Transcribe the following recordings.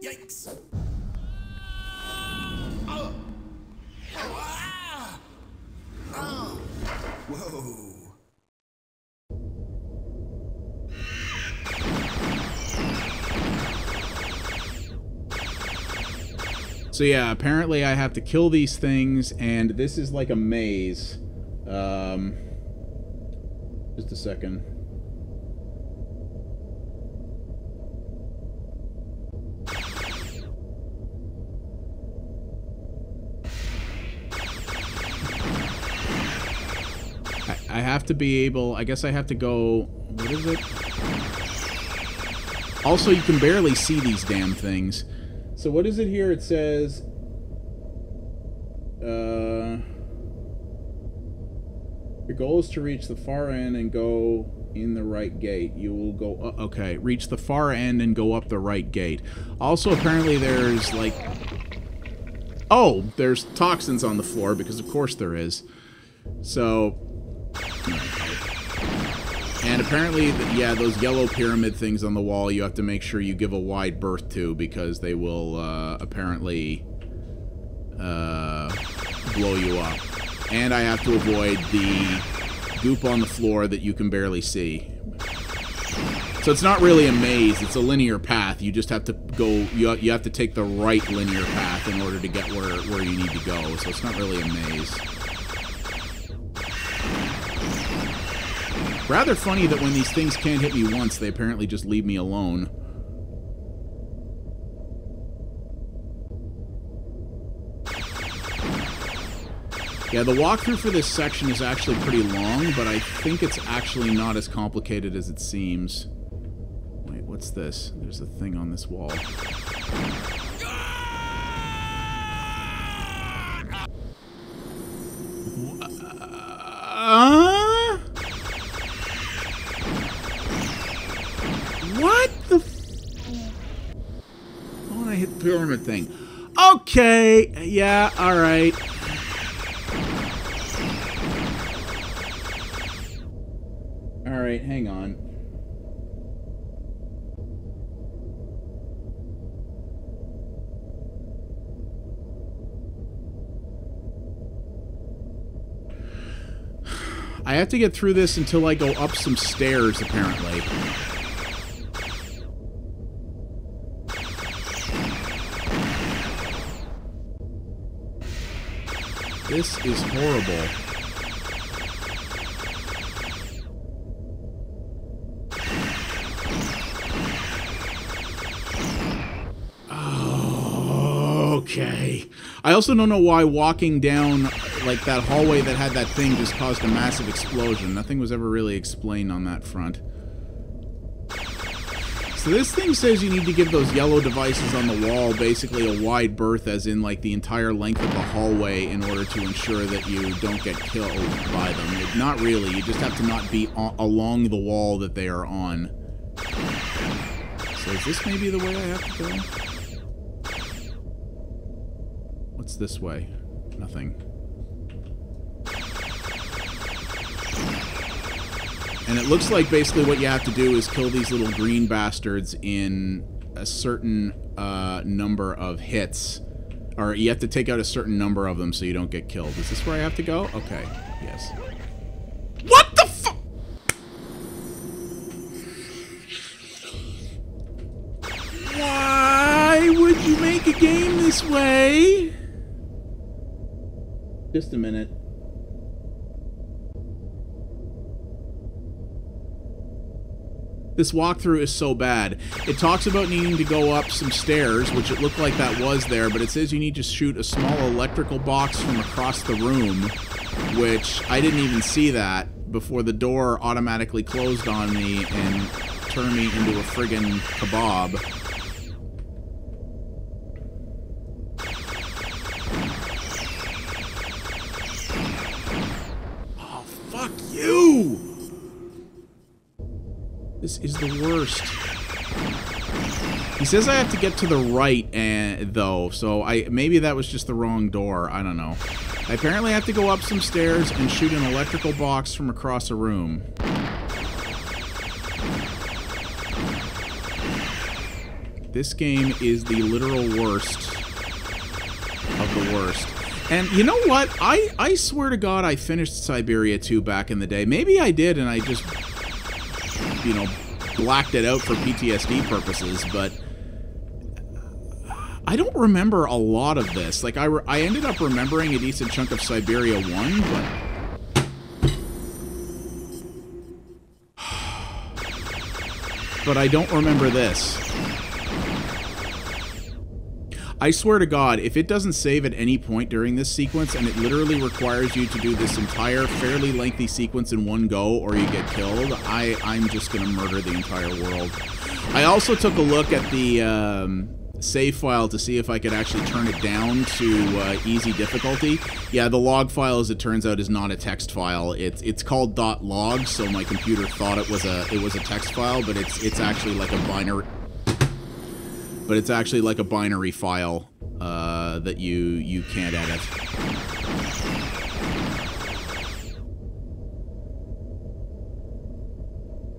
Yikes! Oh. Ah. Oh. Whoa! So yeah, apparently I have to kill these things, and this is like a maze. Just a second. I have to be able, I guess I have to go, what is it? Also, you can barely see these damn things. So what is it here? It says, your goal is to reach the far end and go in the right gate. You will go, okay, reach the far end and go up the right gate. Also, apparently there's, like, oh, there's toxins on the floor, because of course there is. So, and apparently, yeah, those yellow pyramid things on the wall, you have to make sure you give a wide berth to, because they will, apparently, blow you up. And I have to avoid the goop on the floor that you can barely see. So it's not really a maze, it's a linear path. You just have to go, you have to take the right linear path in order to get where you need to go. So it's not really a maze. Rather funny that when these things can't hit me once, they apparently just leave me alone. Yeah, the walkthrough for this section is actually pretty long, but I think it's actually not as complicated as it seems. Wait, what's this? There's a thing on this wall. What the I want to hit the pyramid thing. Okay, yeah, alright. Alright, hang on. I have to get through this until I go up some stairs, apparently. This is horrible. Okay. I also don't know why walking down, like, that hallway that had that thing just caused a massive explosion. Nothing was ever really explained on that front. So this thing says you need to give those yellow devices on the wall basically a wide berth, as in, like, the entire length of the hallway, in order to ensure that you don't get killed by them. Not really. You just have to not be along the wall that they are on. So is this maybe the way I have to go? What's this way? Nothing. And it looks like basically what you have to do is kill these little green bastards in a certain number of hits. Or you have to take out a certain number of them so you don't get killed. Is this where I have to go? Okay. Yes. What the fu- Why would you make a game this way? Just a minute. This walkthrough is so bad. It talks about needing to go up some stairs, which it looked like that was there, but it says you need to shoot a small electrical box from across the room, which I didn't even see that before the door automatically closed on me and turned me into a friggin' kebab. Oh, fuck you! This is the worst. He says I have to get to the right, though, so maybe that was just the wrong door. I don't know. I apparently have to go up some stairs and shoot an electrical box from across a room. This game is the literal worst of the worst. And you know what? I swear to God I finished Cyberia 2 back in the day. Maybe I did and I just, you know, blacked it out for PTSD purposes, but I don't remember a lot of this. Like, I ended up remembering a decent chunk of Cyberia 1, but I don't remember this. I swear to God, if it doesn't save at any point during this sequence, and it literally requires you to do this entire fairly lengthy sequence in one go, or you get killed, I'm just gonna murder the entire world. I also took a look at the save file to see if I could actually turn it down to easy difficulty. Yeah, the log file, as it turns out, is not a text file. It's called .log, so my computer thought it was a text file, but it's actually like a binary. But it's actually like a binary file that you can't edit.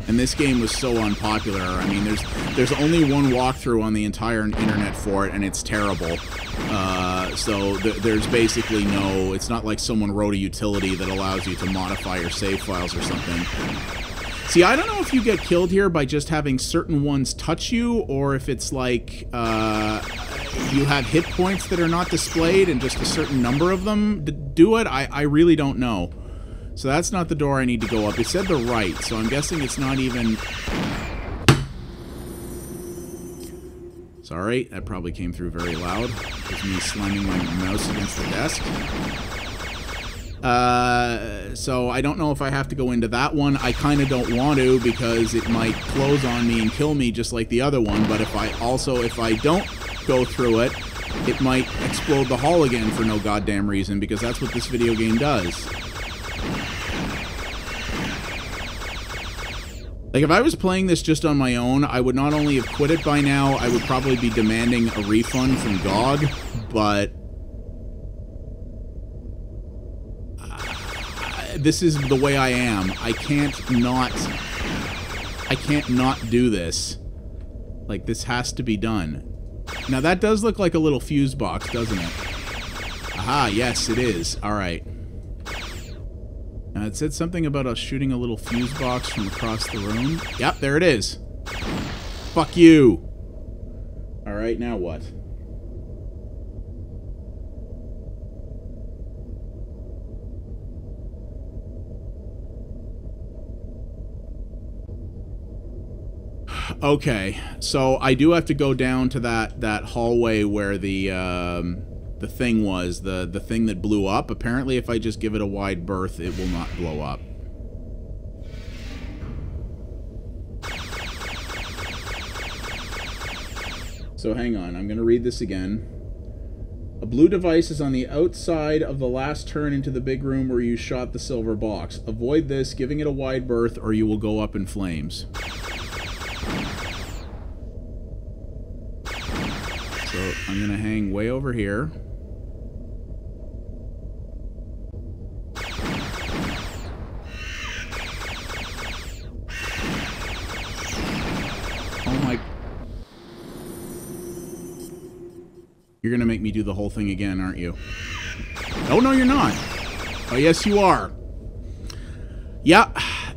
And this game was so unpopular. I mean, there's only one walkthrough on the entire internet for it, and it's terrible. So there's basically no... It's not like someone wrote a utility that allows you to modify your save files or something. See, I don't know if you get killed here by just having certain ones touch you, or if it's like you have hit points that are not displayed and just a certain number of them do it. I really don't know. So that's not the door I need to go up. It said the right, so I'm guessing it's not even... Sorry, that probably came through very loud. It was me slamming my mouse against the desk. So I don't know if I have to go into that one. I kind of don't want to because it might close on me and kill me just like the other one, but if I don't go through it, it might explode the hall again for no goddamn reason, because that's what this video game does. Like, if I was playing this just on my own, I would not only have quit it by now, I would probably be demanding a refund from GOG, but... this is the way I am. I can't not do this. Like, this has to be done. Now, that does look like a little fuse box, doesn't it? Aha, yes, it is. Alright. It said something about us shooting a little fuse box from across the room. Yep, there it is. Fuck you. Alright, now what? Okay, so I do have to go down to that hallway where the thing was, the thing that blew up. Apparently, if I just give it a wide berth, it will not blow up. So hang on, I'm going to read this again. A blue device is on the outside of the last turn into the big room where you shot the silver box. Avoid this, giving it a wide berth, or you will go up in flames. So I'm going to hang way over here. Oh my... You're going to make me do the whole thing again, aren't you? Oh, no, you're not. Oh, yes, you are. Yeah,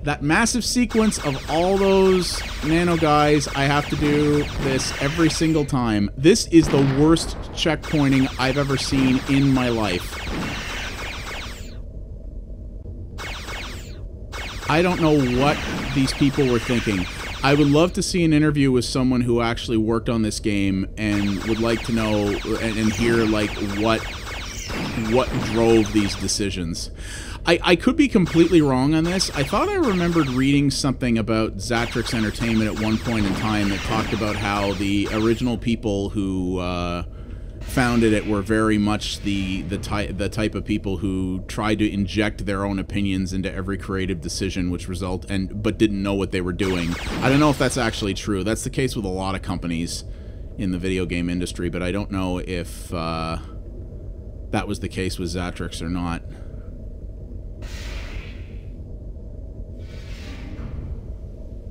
that massive sequence of all those nano guys, I have to do this every single time. This is the worst checkpointing I've ever seen in my life. I don't know what these people were thinking. I would love to see an interview with someone who actually worked on this game and would like to know and hear, like, what drove these decisions. I could be completely wrong on this. I thought I remembered reading something about Zatrix Entertainment at one point in time that talked about how the original people who founded it were very much the type of people who tried to inject their own opinions into every creative decision, which but didn't know what they were doing. I don't know if that's actually true. That's the case with a lot of companies in the video game industry, but I don't know if that was the case with Zatrix or not.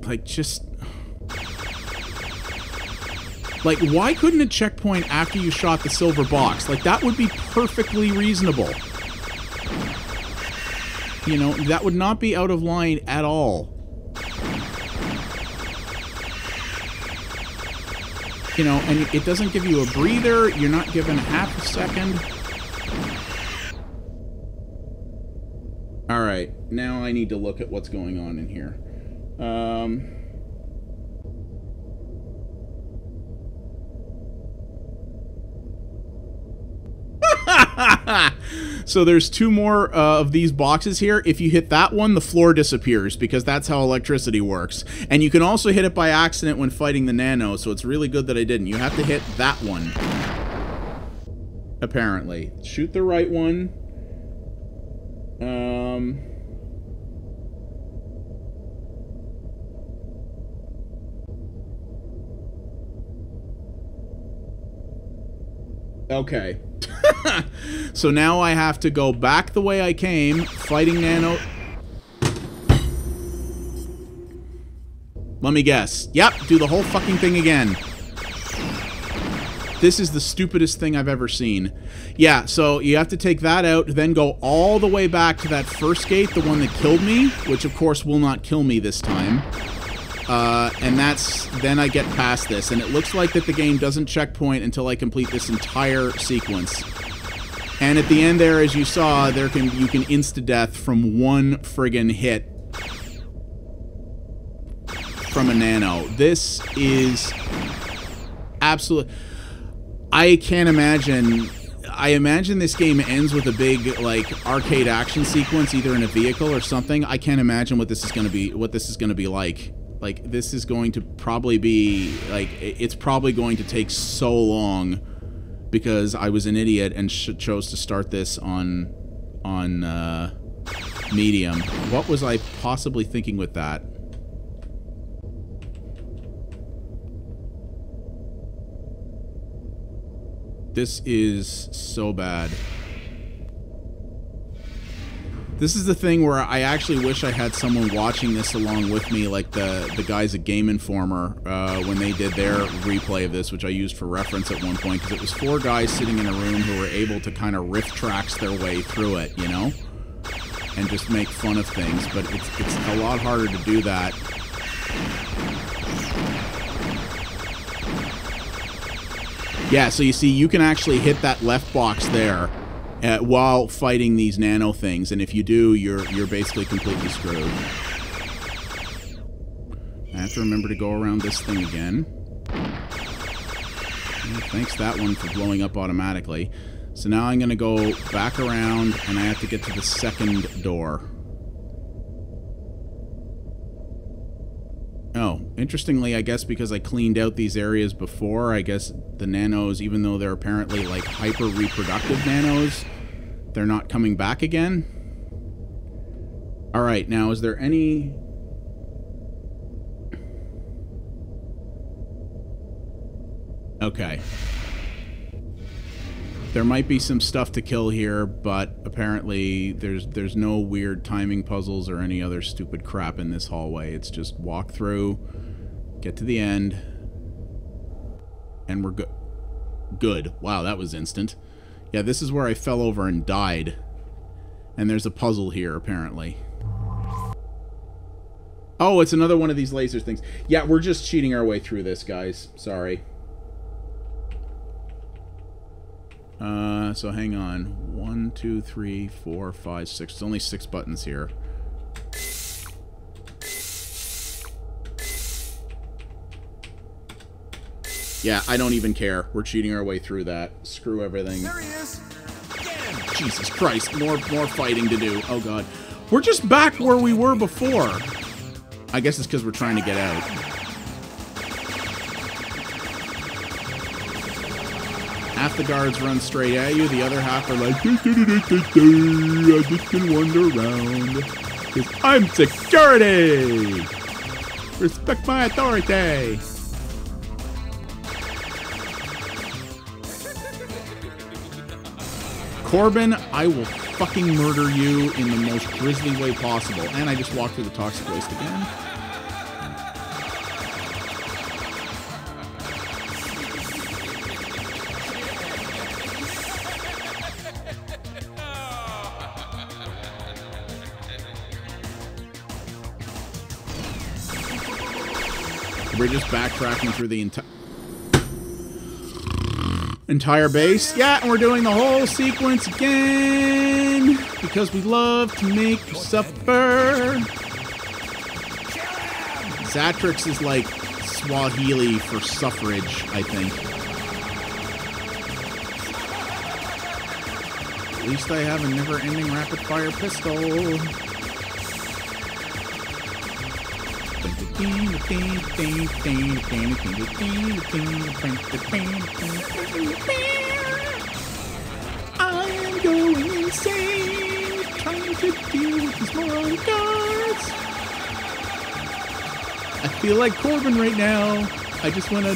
Like, just... Like, why couldn't it checkpoint after you shot the silver box? Like, that would be perfectly reasonable. You know, that would not be out of line at all. You know, and it doesn't give you a breather. You're not given half a second. All right, now I need to look at what's going on in here. So there's two more of these boxes here. If you hit that one, the floor disappears because that's how electricity works. And you can also hit it by accident when fighting the nano, so it's really good that I didn't. You have to hit that one. Apparently. Shoot the right one. Okay. So now I have to go back the way I came, fighting nano. Let me guess. Yep, do the whole fucking thing again. This is the stupidest thing I've ever seen. Yeah, so you have to take that out, then go all the way back to that first gate, the one that killed me, which of course will not kill me this time. And then I get past this, and it looks like that the game doesn't checkpoint until I complete this entire sequence. And at the end there, as you saw, you can insta-death from one friggin' hit from a nano. This is absolute. I can't imagine. I imagine this game ends with a big, like, arcade action sequence, either in a vehicle or something. I can't imagine what this is going to be. What this is going to be like. Like, this is going to probably be, like, it's probably going to take so long because I was an idiot and chose to start this on medium. What was I possibly thinking with that? This is so bad. This is the thing where I actually wish I had someone watching this along with me, like the guys at Game Informer, when they did their replay of this, which I used for reference at one point, because it was 4 guys sitting in a room who were able to kind of riff tracks their way through it, you know? And just make fun of things, but it's a lot harder to do that. Yeah, so you see, you can actually hit that left box there while fighting these nano things, and if you do, you're basically completely screwed. I have to remember to go around this thing again. Thanks that one for blowing up automatically. So now I'm going to go back around, and I have to get to the second door. Oh, interestingly, I guess because I cleaned out these areas before, I guess the nanos, even though they're apparently like hyper-reproductive nanos, they're not coming back again. Alright, now is there any... Okay. There might be some stuff to kill here, but apparently there's no weird timing puzzles or any other stupid crap in this hallway. It's just walk through, get to the end, and we're good. Good. Wow, that was instant. Yeah, this is where I fell over and died. And there's a puzzle here, apparently. Oh, it's another one of these laser things. Yeah, we're just cheating our way through this, guys. Sorry. So hang on. 1, 2, 3, 4, 5, 6. There's only 6 buttons here. Yeah, I don't even care. We're cheating our way through that. Screw everything. There he is. Jesus Christ, more fighting to do. Oh god. We're just back where we were before. I guess it's because we're trying to get out. Half the guards run straight at you, the other half are like, I just can wander around. Because I'm security! Respect my authority! Corbin, I will fucking murder you in the most grisly way possible. And I just walked through the toxic waste again. we're just backtracking through the entire base. Yeah, and we're doing the whole sequence again because we love to make you suffer. Zatrix is like Swahili for suffrage, I think. At least I have a never-ending rapid-fire pistol. I am going insane, trying to deal with these moron guards. I feel like Corbin right now. I just want to...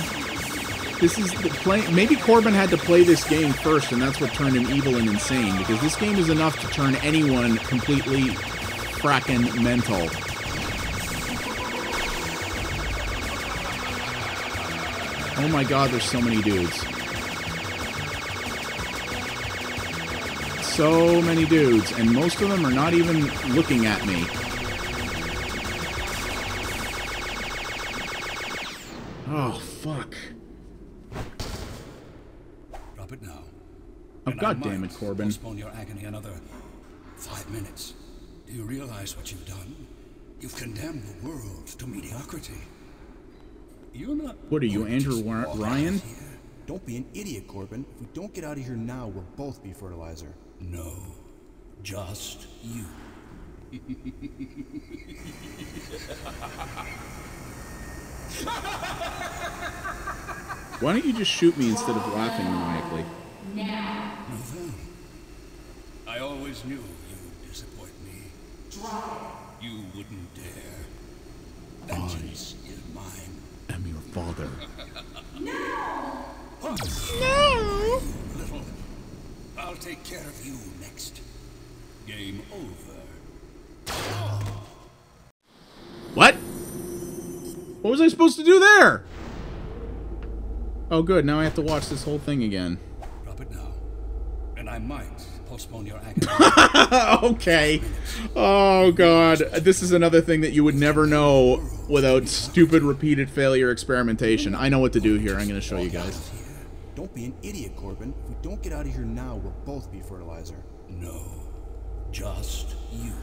This is the play. Maybe Corbin had to play this game first, and that's what turned him evil and insane, because this game is enough to turn anyone completely frackin' mental. Oh my god, there's so many dudes. So many dudes, and most of them are not even looking at me. Oh, fuck. Drop it now. Oh, god damn it, Corbin. Postpone your agony another 5 minutes. Do you realize what you've done? You've condemned the world to mediocrity. You're not... What are you, Andrew Ryan? Don't be an idiot, Corbin. If we don't get out of here now, we'll both be fertilizer. No. Just you. Why don't you just shoot me instead of laughing maniacally? No, then. I always knew you would disappoint me. You wouldn't dare. Vengeance is mine. I'm your father. No! No! Little. I'll take care of you next. Game over. What? What was I supposed to do there? Oh, good. Now I have to watch this whole thing again. Drop it now. And I might postpone your agony. Okay. Oh, God. This is another thing that you would never know without stupid repeated failure experimentation. I know what to do here. I'm going to show you guys. Don't be an idiot, Corbin. If we don't get out of here now, we'll both be fertilizer. No. Just you.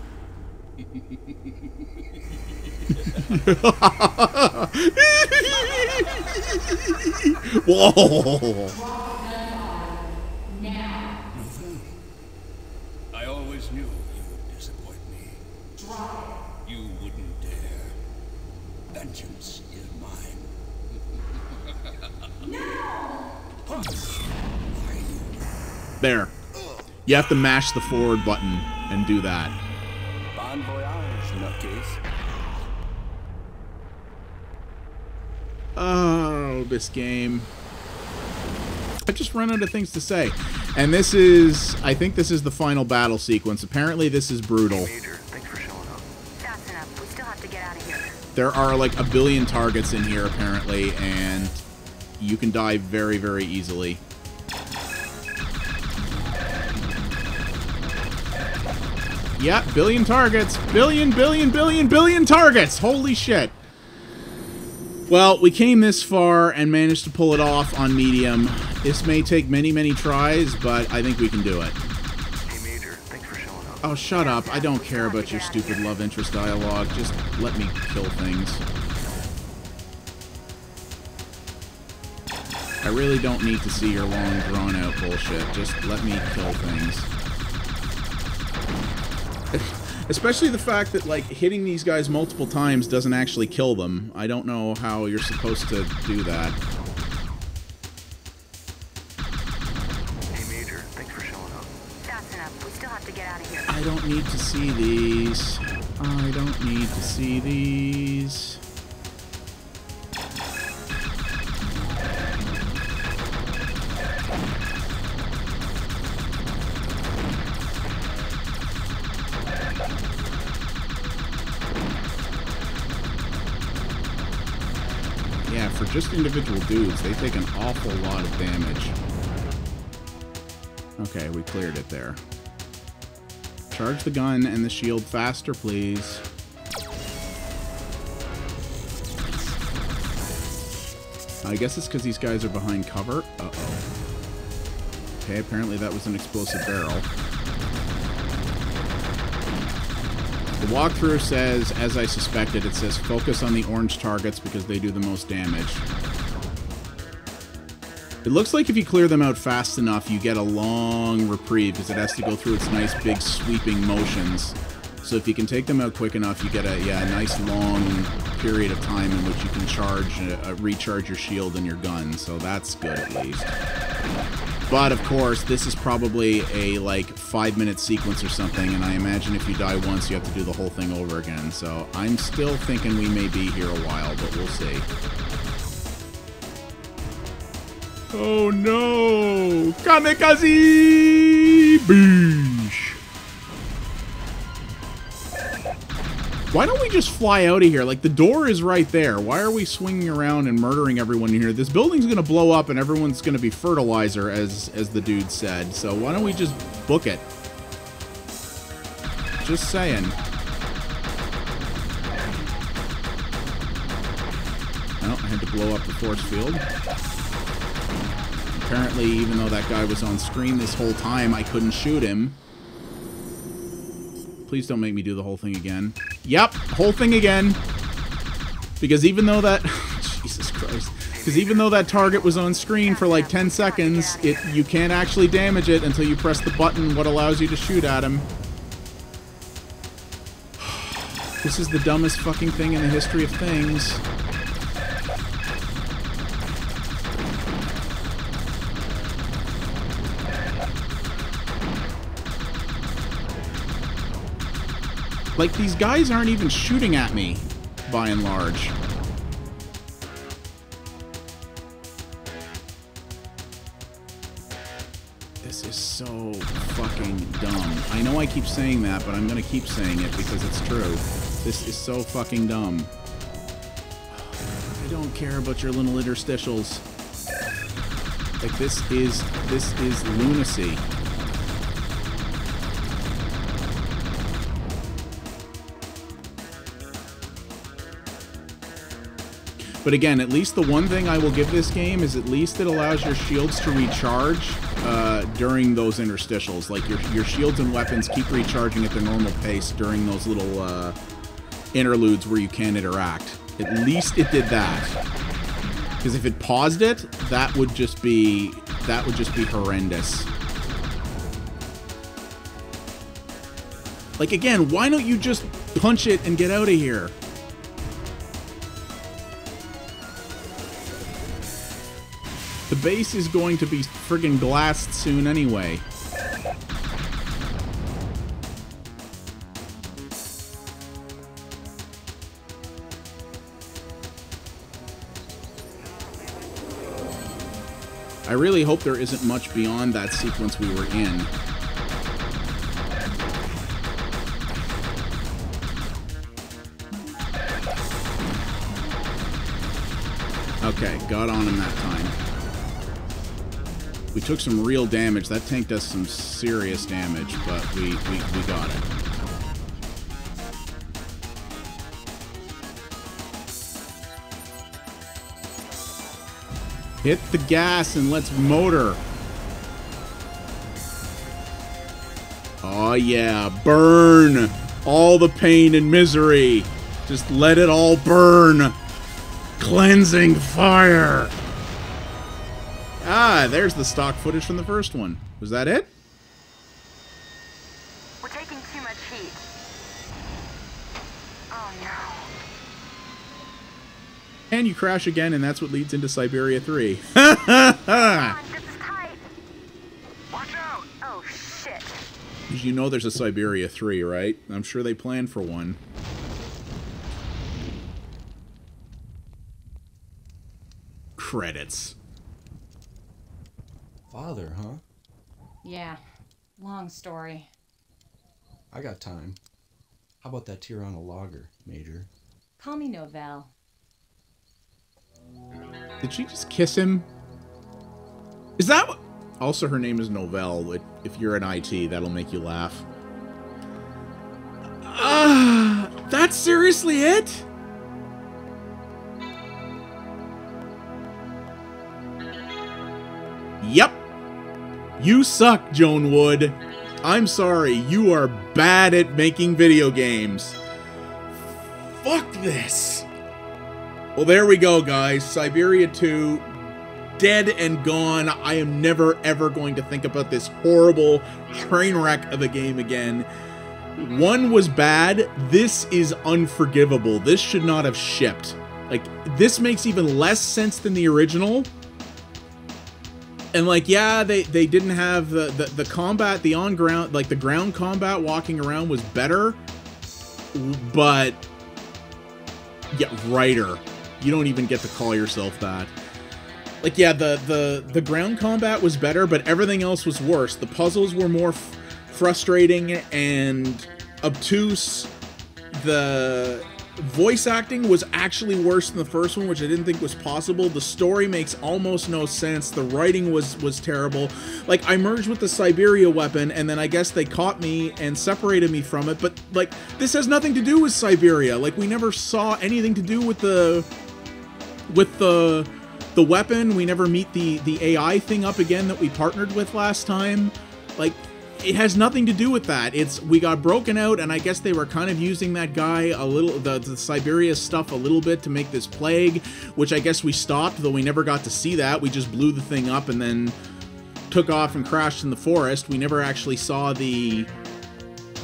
Whoa! Now. No, then. I always knew you would disappoint me. You wouldn't dare. Vengeance is mine. No! There. You have to mash the forward button and do that. Bon voyage, nutcase. Oh, this game. I just run out of things to say. And this is... I think this is the final battle sequence. Apparently this is brutal. Major, thanks for showing up. Fast enough. We still have to get out of here. There are like a billion targets in here, apparently, and you can die very, very easily. Yeah, billion targets. Billion targets! Holy shit. Well, we came this far and managed to pull it off on medium. This may take many, many tries, but I think we can do it. Hey, Major, thanks for showing up. Oh, shut up. I don't care about your stupid love interest dialogue. Just let me kill things. I really don't need to see your long, drawn-out bullshit. Just let me kill things. Especially the fact that, like, hitting these guys multiple times doesn't actually kill them. I don't know how you're supposed to do that. Hey, Major, thanks for showing up. Fast enough. We still have to get out of here. I don't need to see these. I don't need to see these. Yeah, for just individual dudes, they take an awful lot of damage. Okay, we cleared it there. Charge the gun and the shield faster, please. I guess it's because these guys are behind cover. Uh-oh. Okay, apparently that was an explosive barrel. The walkthrough says, as I suspected, it says focus on the orange targets because they do the most damage. It looks like if you clear them out fast enough, you get a long reprieve because it has to go through its nice big sweeping motions. So if you can take them out quick enough, you get a nice long period of time in which you can recharge your shield and your gun. So that's good at least. But of course, this is probably a like 5-minute sequence or something, and I imagine if you die once, you have to do the whole thing over again. So I'm still thinking we may be here a while, but we'll see. Oh no! Kamikaze! Beesh! Why don't we just fly out of here? Like, the door is right there. Why are we swinging around and murdering everyone in here? This building's gonna blow up and everyone's gonna be fertilizer, as the dude said. So why don't we just book it? Just saying. Oh, I had to blow up the force field. Apparently, even though that guy was on screen this whole time, I couldn't shoot him. Please don't make me do the whole thing again. Yep, whole thing again. Because even though that... Jesus Christ. Because even though that target was on screen for like 10 seconds, you can't actually damage it until you press the button what allows you to shoot at him. This is the dumbest fucking thing in the history of things. Like, these guys aren't even shooting at me, by and large. This is so fucking dumb. I know I keep saying that, but I'm gonna keep saying it because it's true. This is so fucking dumb. I don't care about your little interstitials. Like, this is lunacy. But again, at least the one thing I will give this game is at least it allows your shields to recharge during those interstitials. Like, your shields and weapons keep recharging at their normal pace during those little interludes where you can't interact. At least it did that. Because if it paused it, that would just be horrendous. Like, again, why don't you just punch it and get out of here? The base is going to be friggin' glassed soon anyway. I really hope there isn't much beyond that sequence we were in. Okay, got on him that time. We took some real damage. That tank does some serious damage, but we got it. Hit the gas and let's motor. Oh yeah, burn all the pain and misery. Just let it all burn. Cleansing fire. Ah, there's the stock footage from the first one. Was that it? We're taking too much heat. Oh no. And you crash again, and that's what leads into Cyberia 3. Come on, this is tight. Watch out! Oh shit. You know there's a Cyberia 3, right? I'm sure they planned for one. Credits. Father, huh? Yeah, long story. I got time. How about that Tirana lager, Major? Call me Novell. Did she just kiss him? Is that what... Also, her name is Novell. If you're in IT, that'll make you laugh. That's seriously it? Yep. You suck, Joan Wood. I'm sorry, you are bad at making video games. Fuck this. Well, there we go, guys. Cyberia 2, dead and gone. I am never, ever going to think about this horrible train wreck of a game again. 1 was bad. This is unforgivable. This should not have shipped. Like, this makes even less sense than the original. And, like, yeah, they didn't have the combat, the on-ground, like, the ground combat walking around was better. But, yeah, writer. You don't even get to call yourself that. Like, yeah, the ground combat was better, but everything else was worse. The puzzles were more frustrating and obtuse. The voice acting was actually worse than the first one, which I didn't think was possible. The story makes almost no sense. The writing was terrible. Like, I merged with the Cyberia weapon, and then I guess they caught me and separated me from it, but, like, this has nothing to do with Cyberia. Like, we never saw anything to do with the weapon. We never meet the AI thing up again that we partnered with last time. Like, it has nothing to do with that. We got broken out, and I guess they were kind of using that guy a little, the Cyberia stuff a little bit to make this plague, which I guess we stopped, though we never got to see that. We just blew the thing up and then took off and crashed in the forest. We never actually saw the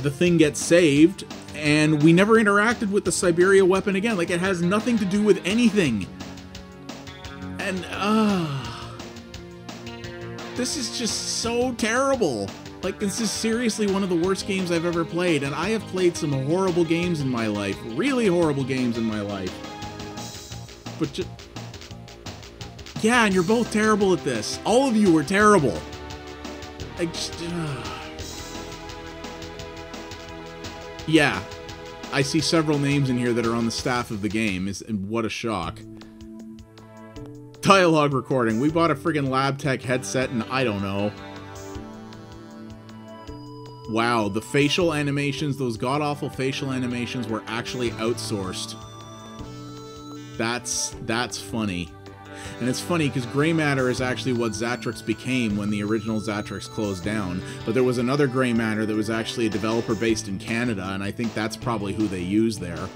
thing get saved, and we never interacted with the Cyberia weapon again. Like, it has nothing to do with anything. And, this is just so terrible. Like, this is seriously one of the worst games I've ever played, and I have played some horrible games in my life. Really horrible games in my life. But just... yeah, and you're both terrible at this. All of you were terrible. Like, just... yeah. I see several names in here that are on the staff of the game. And what a shock. Dialogue recording. We bought a friggin' lab tech headset and I don't know. Wow, the facial animations, those god-awful facial animations were actually outsourced. That's funny. And it's funny because Gray Matter is actually what Xatrix became when the original Xatrix closed down. But there was another Gray Matter that was actually a developer based in Canada, and I think that's probably who they used there.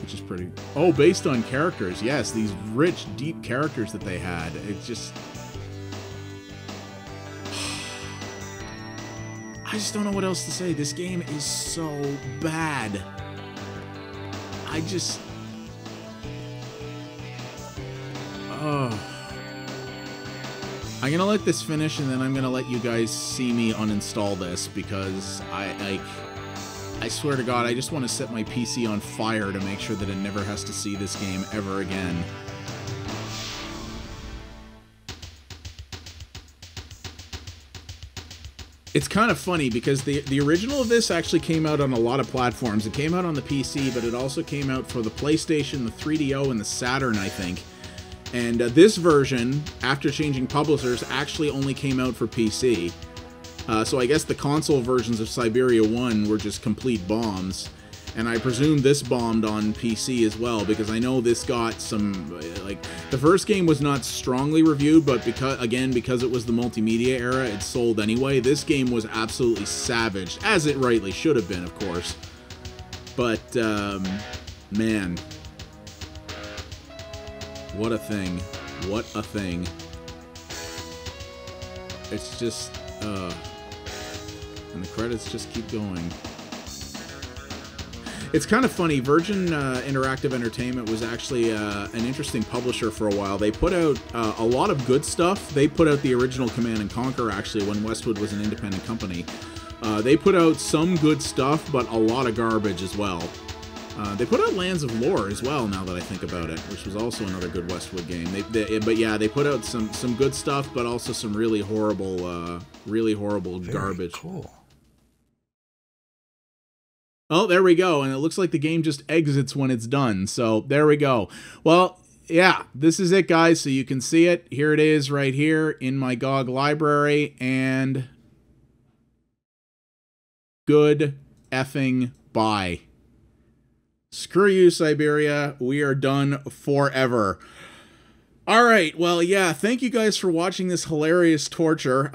Which is pretty... oh, based on characters. Yes, these rich, deep characters that they had. It's just... I just don't know what else to say. This game is so bad. I just... oh. I'm gonna let this finish, and then I'm gonna let you guys see me uninstall this, because I swear to God, I just want to set my PC on fire to make sure that it never has to see this game ever again. It's kind of funny because the original of this actually came out on a lot of platforms. It came out on the PC, but it also came out for the PlayStation, the 3DO, and the Saturn, I think. And this version, after changing publishers, actually only came out for PC. So I guess the console versions of Cyberia 1 were just complete bombs. And I presume this bombed on PC as well, because I know this got some, like, the first game was not strongly reviewed, but because it was the multimedia era, it sold anyway. This game was absolutely savaged, as it rightly should have been, of course. But, man. What a thing. What a thing. It's just, and the credits just keep going. It's kind of funny. Virgin Interactive Entertainment was actually an interesting publisher for a while. They put out a lot of good stuff. They put out the original Command & Conquer, actually, when Westwood was an independent company. They put out some good stuff, but a lot of garbage as well. They put out Lands of Lore as well, now that I think about it, which was also another good Westwood game. But yeah, they put out some good stuff, but also some really horrible garbage. Cool. Oh, there we go. And it looks like the game just exits when it's done. So there we go. Well, yeah, this is it, guys. So you can see it. Here it is right here in my GOG library. And good effing bye. Screw you, Cyberia. We are done forever. All right. Well, yeah, thank you guys for watching this hilarious torture.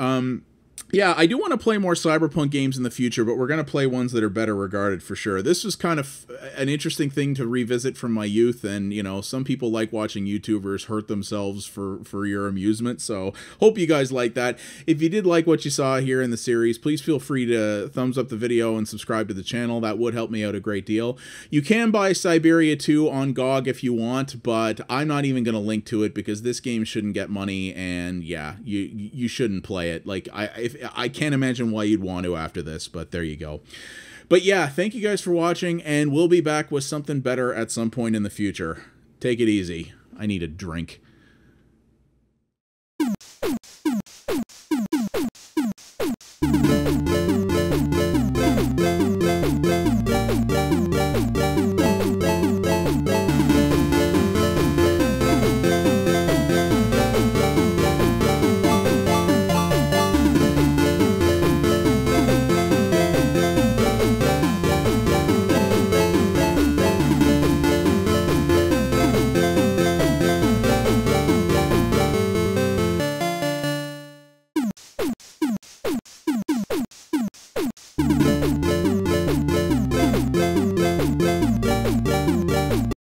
Yeah, I do want to play more Cyberpunk games in the future, but we're going to play ones that are better regarded for sure. This was kind of an interesting thing to revisit from my youth, and, you know, some people like watching YouTubers hurt themselves for your amusement, so hope you guys like that. If you did like what you saw here in the series, please feel free to thumbs up the video and subscribe to the channel. That would help me out a great deal. You can buy Cyberia 2 on GOG if you want, but I'm not even going to link to it because this game shouldn't get money, and yeah, you shouldn't play it. Like, I can't imagine why you'd want to after this, but there you go. But yeah, thank you guys for watching, and we'll be back with something better at some point in the future. Take it easy. I need a drink.